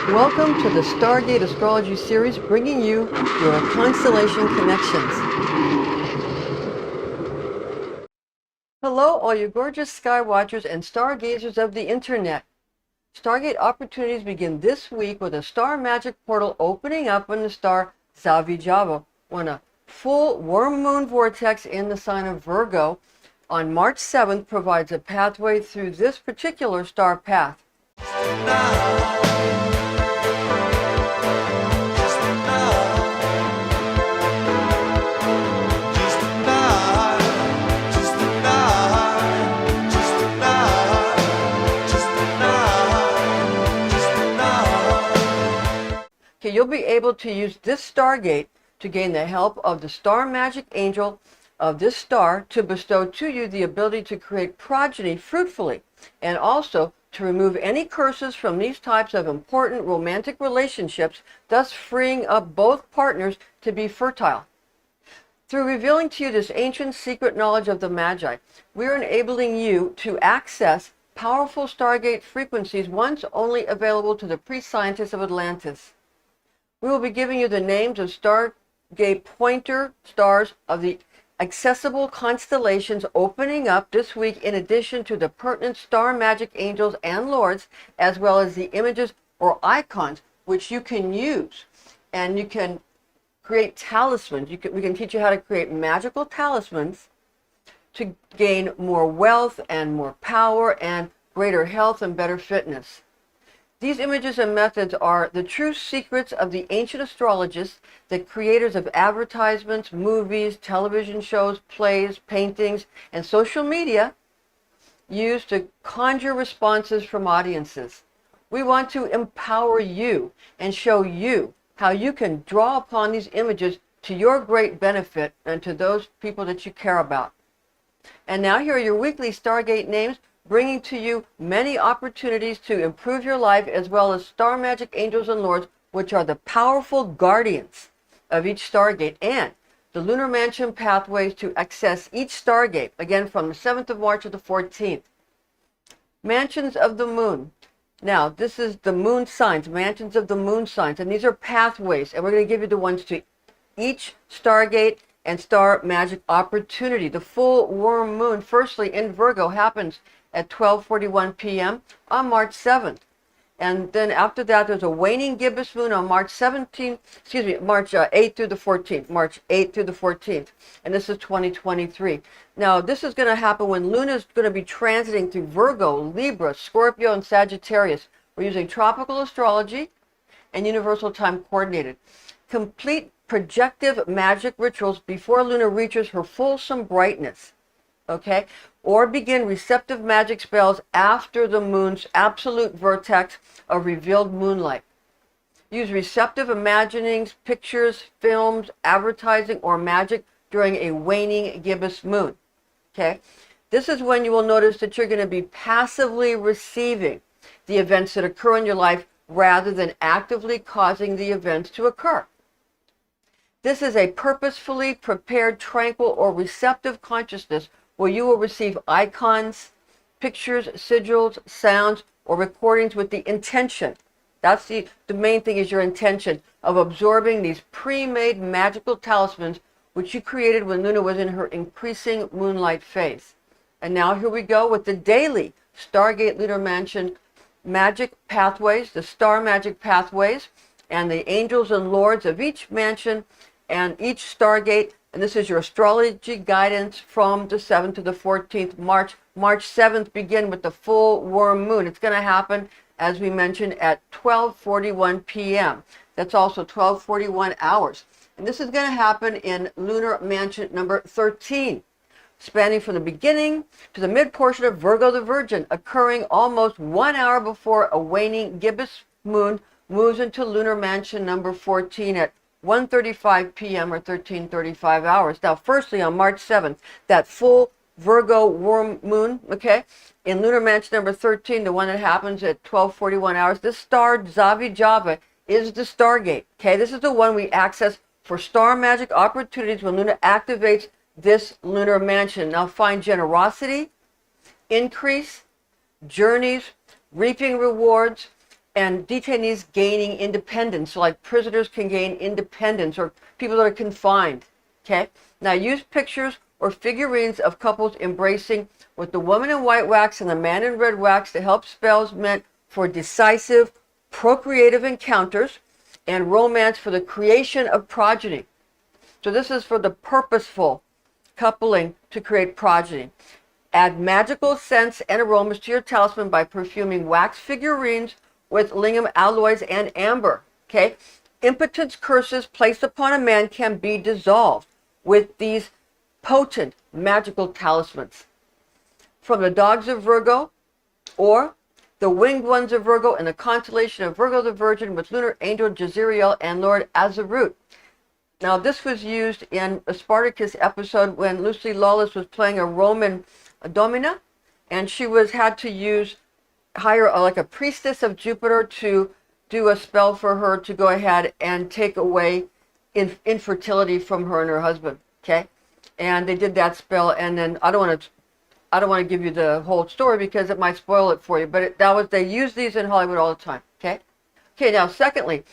Welcome to the Stargate Astrology series, bringing you your constellation connections. Hello, all you gorgeous sky watchers and stargazers of the internet. Stargate opportunities begin this week with a star magic portal opening up in the star Zavijava, when a full worm moon vortex in the sign of Virgo on March 7th provides a pathway through this particular star path. Okay, you'll be able to use this Stargate to gain the help of the star magic angel of this star to bestow to you the ability to create progeny fruitfully, and also to remove any curses from these types of important romantic relationships, thus freeing up both partners to be fertile. Through revealing to you this ancient secret knowledge of the Magi, we are enabling you to access powerful Stargate frequencies once only available to the pre-scientists of Atlantis. We will be giving you the names of Stargate pointer stars of the accessible constellations opening up this week, in addition to the pertinent star magic angels and lords, as well as the images or icons which you can use. And you can create talismans. We can teach you how to create magical talismans to gain more wealth and more power and greater health and better fitness. These images and methods are the true secrets of the ancient astrologists, the creators of advertisements, movies, television shows, plays, paintings, and social media, used to conjure responses from audiences. We want to empower you and show you how you can draw upon these images to your great benefit and to those people that you care about. And now here are your weekly Stargate names, bringing to you many opportunities to improve your life, as well as star magic angels and lords, which are the powerful guardians of each Stargate, and the lunar mansion pathways to access each Stargate, again from the 7th of March to the 14th. Mansions of the moon. Now, this is the moon signs, mansions of the moon signs, and these are pathways, and we're going to give you the ones to each Stargate and star magic opportunity. The full worm moon, firstly in Virgo, happens at 12:41 p.m. on March 7th. And then after that, there's a waning gibbous moon on March 8th through the 14th, March 8th through the 14th. And this is 2023. Now, this is going to happen when Luna is going to be transiting through Virgo, Libra, Scorpio, and Sagittarius. We're using tropical astrology and universal time coordinated. Complete projective magic rituals before Luna reaches her fulsome brightness. Okay? Or begin receptive magic spells after the moon's absolute vertex of revealed moonlight. Use receptive imaginings, pictures, films, advertising, or magic during a waning gibbous moon. Okay? This is when you will notice that you're going to be passively receiving the events that occur in your life rather than actively causing the events to occur. This is a purposefully prepared, tranquil, or receptive consciousness where you will receive icons, pictures, sigils, sounds, or recordings with the intention. That's the main thing, is your intention of absorbing these pre-made magical talismans which you created when Luna was in her increasing moonlight phase. And now here we go with the daily Stargate Lunar Mansion magic pathways, the star magic pathways, and the angels and lords of each mansion and each Stargate. And this is your astrology guidance from the 7th to the 14th March. March 7th, begin with the full worm moon. It's going to happen, as we mentioned, at 12:41 p.m. That's also 12:41 hours. And this is going to happen in lunar mansion number 13, spanning from the beginning to the mid portion of Virgo the Virgin, occurring almost 1 hour before a waning gibbous moon moves into lunar mansion number 14 at 1:35 p.m. or 13:35 hours. Now, firstly, on March 7th, that full Virgo worm moon, okay, in lunar mansion number 13, the one that happens at 12:41 hours, this star Zavijava is the Stargate, okay? This is the one we access for star magic opportunities when Luna activates this lunar mansion. Now, find generosity, increase, journeys, reaping rewards, and detainees gaining independence. So like prisoners can gain independence, or people that are confined. Okay. Now use pictures or figurines of couples embracing with the woman in white wax and the man in red wax to help spells meant for decisive, procreative encounters and romance for the creation of progeny. So this is for the purposeful coupling to create progeny. Add magical scents and aromas to your talisman by perfuming wax figurines with lingam alloys and amber. Okay? Impotence curses placed upon a man can be dissolved with these potent magical talismans. From the dogs of Virgo, or the winged ones of Virgo, and the constellation of Virgo the Virgin with lunar angel Jezreel and Lord Azarut. Now this was used in a Spartacus episode when Lucy Lawless was playing a Roman domina, and she had to hire like a priestess of Jupiter to do a spell for her to go ahead and take away infertility from her and her husband. Okay, and they did that spell, and then I don't want to give you the whole story because it might spoil it for you. But they use these in Hollywood all the time. Okay. Okay. Now, secondly,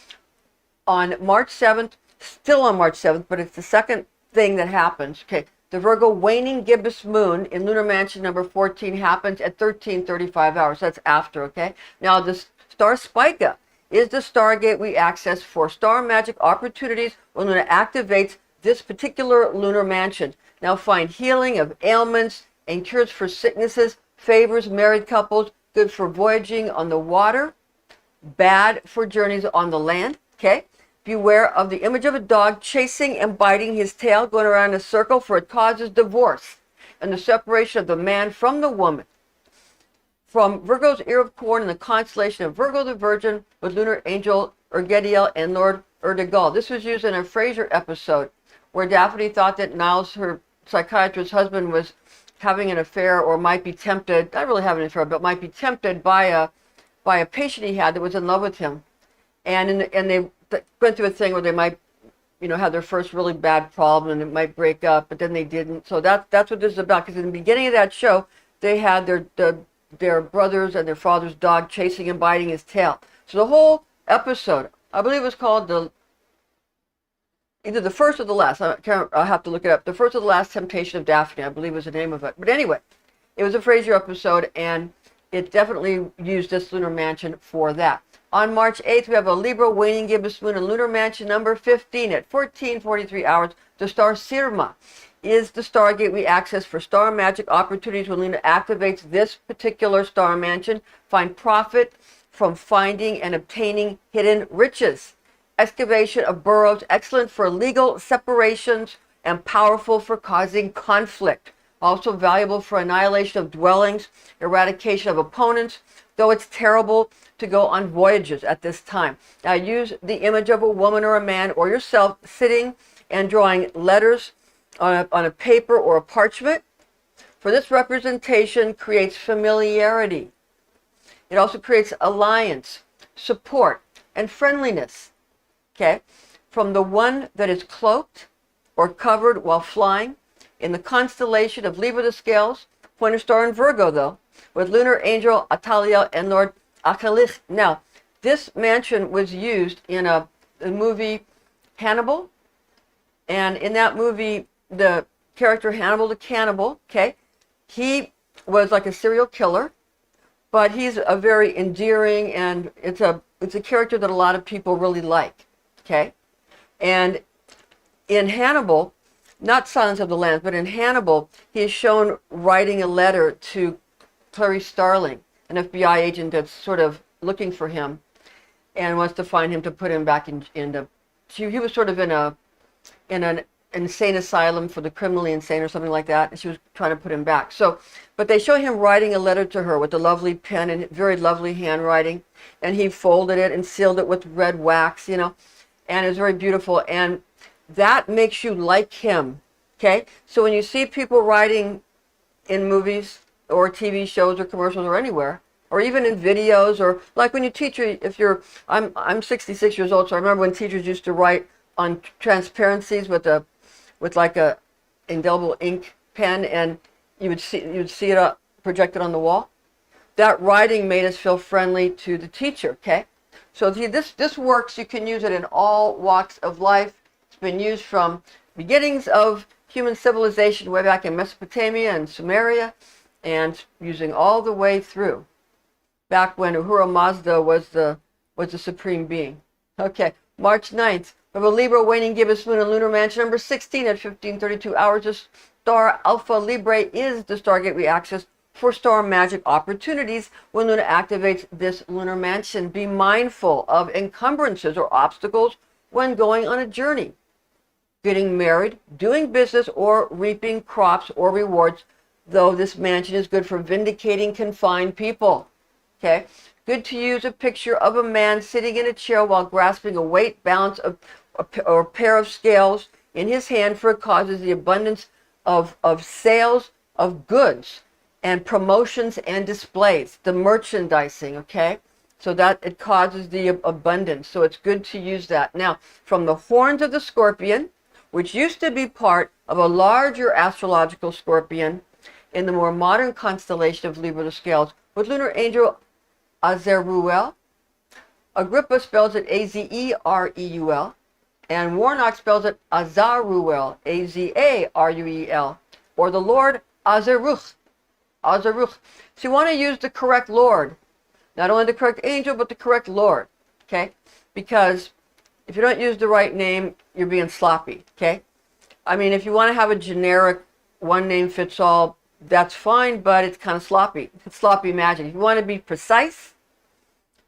on March 7th, still on March 7th, but it's the second thing that happens. Okay. The Virgo waning gibbous moon in lunar mansion number 14 happens at 13:35 hours. That's after. Okay. Now, the star Spica is the Stargate we access for star magic opportunities when Luna activates this particular lunar mansion. Now find healing of ailments and cures for sicknesses, favors married couples, good for voyaging on the water, bad for journeys on the land. Okay. Beware of the image of a dog chasing and biting his tail, going around in a circle, for it causes divorce and the separation of the man from the woman. From Virgo's ear of corn in the constellation of Virgo the Virgin with lunar angel Urgediel and Lord Erdegal. This was used in a Frasier episode where Daphne thought that Niles, her psychiatrist husband, was having an affair, or might be tempted, not really having an affair, but might be tempted by a patient he had that was in love with him. And they went through a thing where they might, have their first really bad problem and it might break up, but then they didn't. So that's what this is about, because in the beginning of that show, they had their brothers and their father's dog chasing and biting his tail. So the whole episode, I believe it was called either the first or the last. I'll have to look it up. The first or the last temptation of Daphne, I believe, was the name of it. But anyway, it was a Frasier episode, and it definitely used this lunar mansion for that. On March 8th, we have a Libra waning gibbous moon in lunar mansion number 15 at 14:43 hours. The star Sirma is the Stargate we access for star magic opportunities when Luna activates this particular star mansion. Find profit from finding and obtaining hidden riches. Excavation of burrows, excellent for legal separations and powerful for causing conflict. Also valuable for annihilation of dwellings, eradication of opponents, though it's terrible to go on voyages at this time. Now use the image of a woman or a man or yourself sitting and drawing letters on a paper or a parchment. For this representation creates familiarity. It also creates alliance, support, and friendliness. Okay, from the one that is cloaked or covered while flying in the constellation of Libra the Scales, pointer star in Virgo though, with lunar angel Ataliel and Lord Achalich. Now, this mansion was used in a movie Hannibal, and in that movie, the character Hannibal the Cannibal, okay, he was like a serial killer, but he's a very endearing, and it's a character that a lot of people really like. Okay, and in Hannibal, not Silence of the Lambs, but in Hannibal, he is shown writing a letter to Clarice Starling, an FBI agent that's sort of looking for him and wants to find him to put him back in the. He was sort of in an insane asylum for the criminally insane or something like that, and she was trying to put him back. So, but they show him writing a letter to her with a lovely pen and very lovely handwriting, and he folded it and sealed it with red wax, and it's very beautiful, and that makes you like him. Okay, so when you see people writing in movies or TV shows or commercials or anywhere, or even in videos, or like when you teach, I'm 66 years old, so I remember when teachers used to write on transparencies with like a indelible ink pen, and you'd see it projected on the wall. That writing made us feel friendly to the teacher. Okay, So this works. You can use it in all walks of life. It's been used from beginnings of human civilization way back in Mesopotamia and Sumeria, and using all the way through, back when Ahura Mazda was the supreme being. Okay, March 9th, we have a Libra waning gibbous moon in lunar mansion number 16 at 15:32 hours. The star Alpha Librae is the Stargate we access for star magic opportunities when Luna activates this lunar mansion. Be mindful of encumbrances or obstacles when going on a journey, getting married, doing business, or reaping crops or rewards, though this mansion is good for vindicating confined people. Okay, good to use a picture of a man sitting in a chair while grasping a weight balance or a pair of scales in his hand, for it causes the abundance of sales of goods and promotions and displays, the merchandising, okay? So that it causes the abundance. So it's good to use that. Now, from the horns of the scorpion, which used to be part of a larger astrological scorpion in the more modern constellation of Libra the Scales, with lunar angel Azeruel. Agrippa spells it Azereul, and Warnock spells it Azaruel, Azaruel, or the Lord Azeruch. Azeruch. So you want to use the correct Lord, not only the correct angel, but the correct Lord, okay? Because if you don't use the right name, you're being sloppy, okay? I mean, if you want to have a generic one name fits all, that's fine, but it's kind of sloppy. It's sloppy magic. If you want to be precise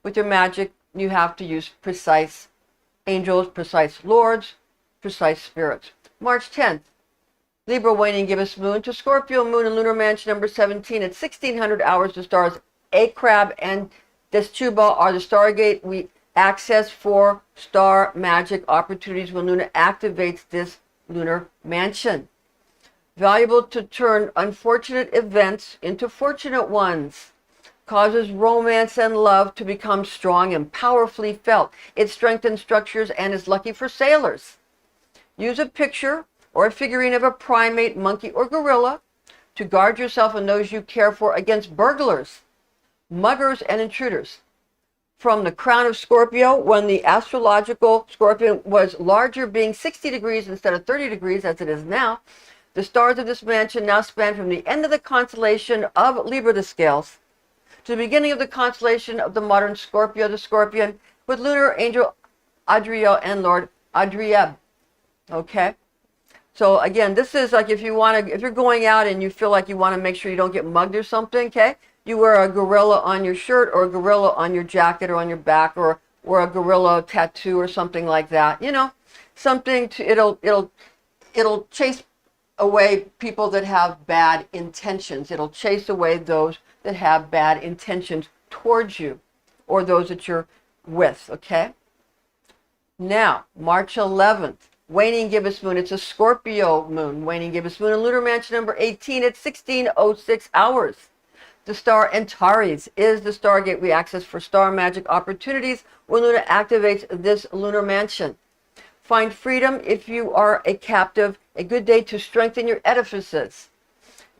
with your magic, you have to use precise angels, precise lords, precise spirits. March 10th, Libra waning gibbous moon to Scorpio moon in lunar mansion number 17 at 1600 hours. The stars A.O.F.I and Deschuba are the Stargate we access for star magic opportunities when Luna activates this lunar mansion. Valuable to turn unfortunate events into fortunate ones. Causes romance and love to become strong and powerfully felt. It strengthens structures and is lucky for sailors. Use a picture or a figurine of a primate, monkey, or gorilla to guard yourself and those you care for against burglars, muggers, and intruders. From the crown of Scorpio, when the astrological scorpion was larger, being 60 degrees instead of 30 degrees as it is now, the stars of this mansion now span from the end of the constellation of Libra the Scales to the beginning of the constellation of the modern Scorpio the Scorpion, with lunar angel Adriel and Lord Adrieb. Okay? So again, this is like if you're going out and you feel like you want to make sure you don't get mugged or something, okay? You wear a gorilla on your shirt or a gorilla on your jacket or on your back, or a gorilla tattoo or something like that. You know, something to it'll chase away people that have bad intentions. It'll chase away those that have bad intentions towards you or those that you're with, okay? Now, March 11th, waning gibbous moon. It's a Scorpio moon, waning gibbous moon in lunar mansion number 18 at 16:06 hours. The star Antares is the Stargate we access for star magic opportunities when Luna activates this lunar mansion. Find freedom if you are a captive, a good day to strengthen your edifices.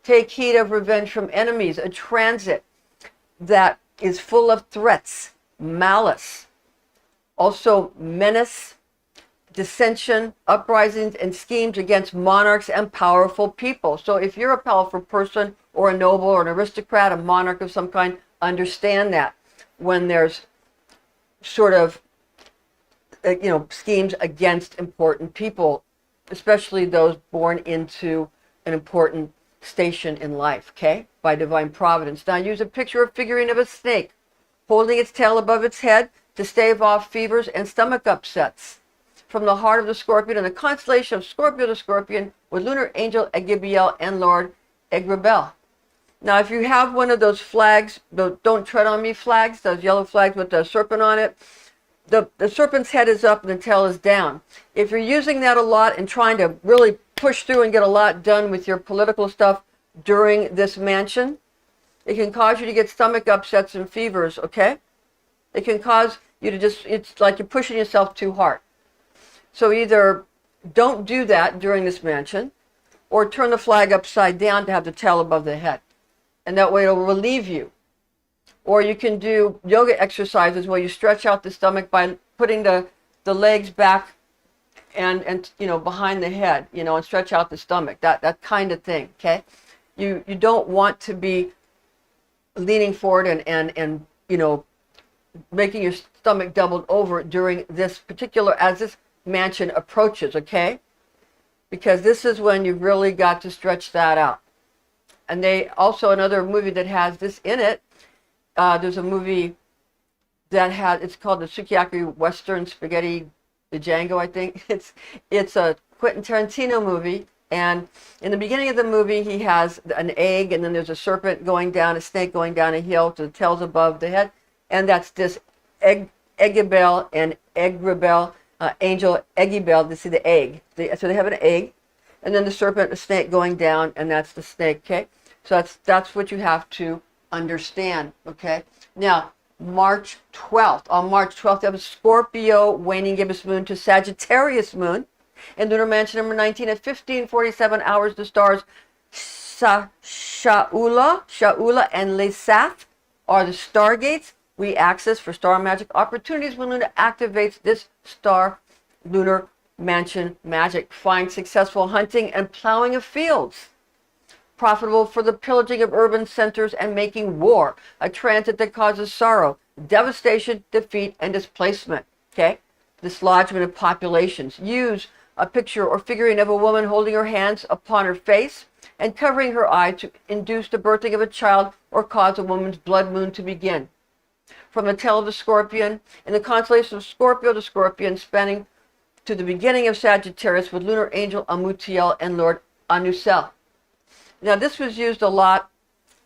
Take heed of revenge from enemies, a transit that is full of threats, malice, also menace, dissension, uprisings, and schemes against monarchs and powerful people. So if you're a powerful person or a noble or an aristocrat, a monarch of some kind, understand that when there's sort of, schemes against important people, especially those born into an important station in life, okay, by divine providence. Now use a picture or figurine of a snake holding its tail above its head to stave off fevers and stomach upsets. From the heart of the Scorpion and the constellation of Scorpio the Scorpion, with lunar angel Egibiel and Lord Egrabel. Now if you have one of those flags, the don't tread on me flags, those yellow flags with the serpent on it, the serpent's head is up and the tail is down. If you're using that a lot and trying to really push through and get a lot done with your political stuff during this mansion, it can cause you to get stomach upsets and fevers, okay? It can cause you to it's like you're pushing yourself too hard. So either don't do that during this mansion, or turn the flag upside down to have the tail above the head. And that way it'll relieve you Or you can do yoga exercises where you stretch out the stomach by putting the legs back and behind the head, and stretch out the stomach, that kind of thing. Okay, you don't want to be leaning forward and making your stomach doubled over during this particular, as this mansion approaches. Okay, because this is when you've really got to stretch that out. And they also, another movie that has this in it, there's a movie that it's called the Sukiyaki Western Spaghetti the Django, I think. It's a Quentin Tarantino movie, and in the beginning of the movie he has an egg, and then there's a serpent going down, a snake going down a hill to the tails above the head, and that's this Eggibel and Egrabel, angel Eggibel, to see the egg. So they have an egg, and then the serpent, the snake going down, and that's the snake. Okay, so that's what you have to understand. Okay, now March 12th. On March 12th, you have a Scorpio waning gibbous moon to Sagittarius moon in lunar mansion number 19 at 15:47 hours. The stars Shaula and Lesath are the Stargates we access for star magic opportunities when Luna activates this star lunar mansion magic. Find successful hunting and plowing of fields. Profitable for the pillaging of urban centers and making war, a transit that causes sorrow, devastation, defeat, and displacement. Okay, dislodgement of populations. Use a picture or figurine of a woman holding her hands upon her face and covering her eye to induce the birthing of a child or cause a woman's blood moon to begin. From the tail of the scorpion, in the constellation of Scorpio, the scorpion spanning to the beginning of Sagittarius with lunar angel Amutiel and Lord Anusel. Now, this was used a lot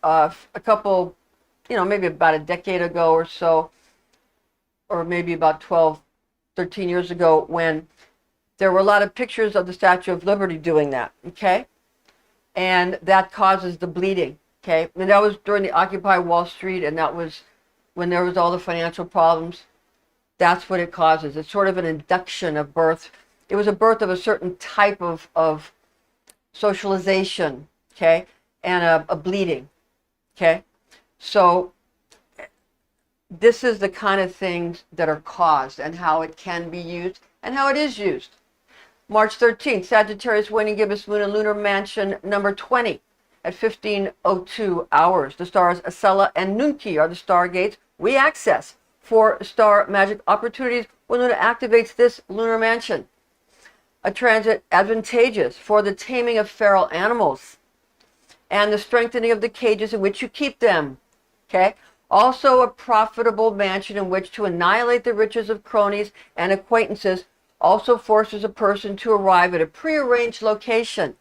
a couple, maybe about a decade ago or so, or maybe about 12, 13 years ago, when there were a lot of pictures of the Statue of Liberty doing that, okay? And that causes the bleeding, okay? And that was during the Occupy Wall Street, and that was when there was all the financial problems. That's what it causes. It's sort of an induction of birth. It was a birth of a certain type of socialization, okay, and a bleeding, okay? So this is the kind of things that are caused and how it can be used and how it is used. March 13th, Sagittarius waning gibbous moon in lunar mansion number 20 at 15:02 hours. The stars Acela and Nunki are the Stargates we access for star magic opportunities when Luna activates this lunar mansion. A transit advantageous for the taming of feral animals and the strengthening of the cages in which you keep them. Okay? Also a profitable mansion in which to annihilate the riches of cronies and acquaintances. Also forces a person to arrive at a prearranged location.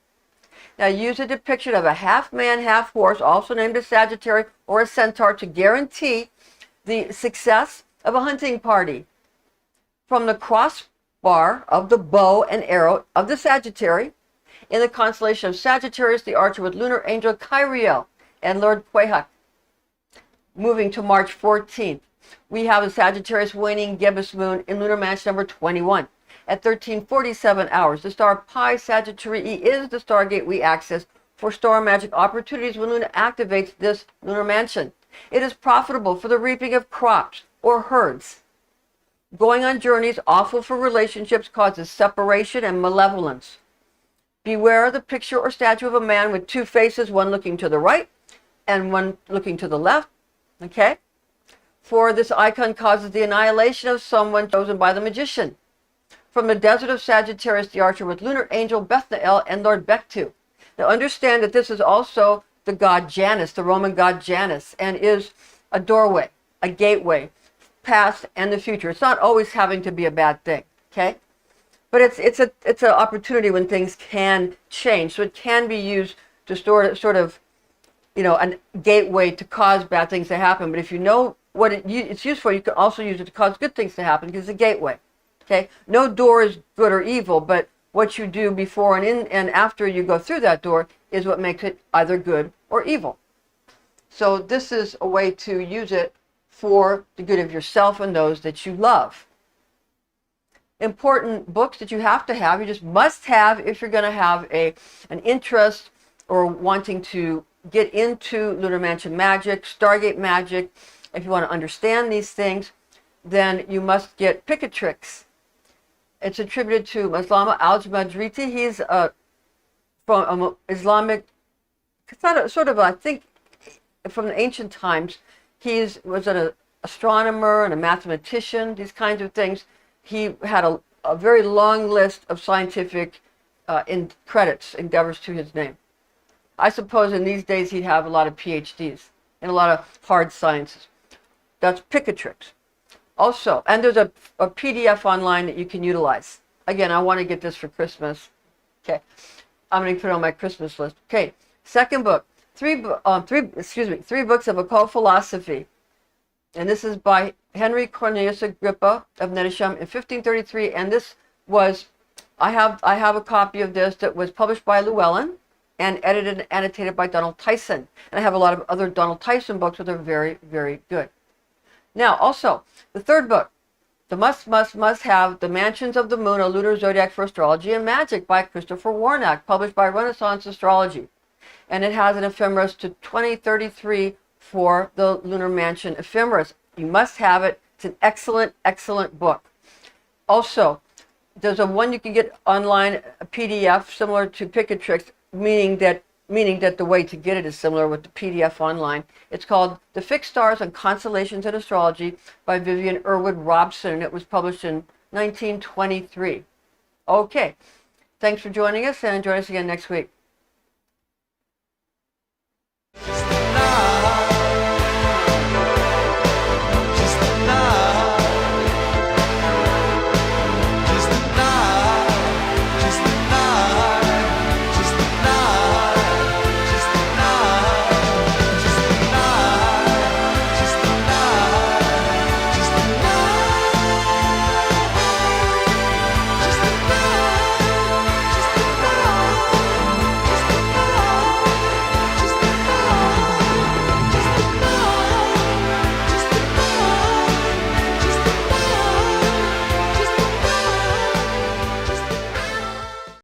Now use a depiction of a half-man, half-horse, also named a Sagittarius or a centaur, to guarantee the success of a hunting party. From the crossbar of the bow and arrow of the Sagittarius, in the constellation of Sagittarius, the archer with lunar angel Kyriel and Lord Quahak. Moving to March 14th, we have a Sagittarius waning gibbous moon in lunar mansion number 21 at 13:47 hours. The star Pi Sagittarii is the Stargate we access for star magic opportunities when Luna activates this lunar mansion. It is profitable for the reaping of crops or herds. Going on journeys, awful for relationships, causes separation and malevolence. Beware the picture or statue of a man with two faces, one looking to the right and one looking to the left. Okay? For this icon causes the annihilation of someone chosen by the magician. From the desert of Sagittarius, the archer with lunar angel Bethnael and Lord Bektu. Now understand that this is also the god Janus, the Roman god Janus, and is a doorway, a gateway, past and the future. It's not always having to be a bad thing. Okay? But it's an opportunity when things can change. So it can be used to sort of, a gateway to cause bad things to happen. But if you know what it's used for, you can also use it to cause good things to happen, because it's a gateway. Okay? No door is good or evil, but what you do before and in and after you go through that door is what makes it either good or evil. So this is a way to use it for the good of yourself and those that you love. Important books that you have to have, you just must have if you're going to have an interest or wanting to get into lunar mansion magic, Stargate magic, if you want to understand these things, then you must get Picatrix. It's attributed to Maslama al-Madriti. He's from Islamic, sort of, I think, from the ancient times. He was an astronomer and a mathematician, these kinds of things. He had a very long list of scientific endeavors to his name. I suppose in these days he'd have a lot of PhDs in a lot of hard sciences. That's Picatrix. Also, and there's a PDF online that you can utilize. Again, I want to get this for Christmas. Okay, I'm going to put it on my Christmas list. Okay, second book, three books of occult philosophy, and this is by Henry Cornelius Agrippa of Nettisham in 1533. And this was, I have a copy of this that was published by Llewellyn and edited and annotated by Donald Tyson. And I have a lot of other Donald Tyson books that are very, very good. Now, also, the third book, the must have, The Mansions of the Moon, A Lunar Zodiac for Astrology and Magic by Christopher Warnock, published by Renaissance Astrology. And it has an ephemeris to 2033 for the Lunar Mansion ephemeris. You must have it. It's an excellent, excellent book. Also, there's one you can get online, a PDF similar to Picatrix, meaning that the way to get it is similar with the PDF online. It's called The Fixed Stars and Constellations in Astrology by Vivian Irwood Robson, and it was published in 1923. Okay, thanks for joining us, and join us again next week.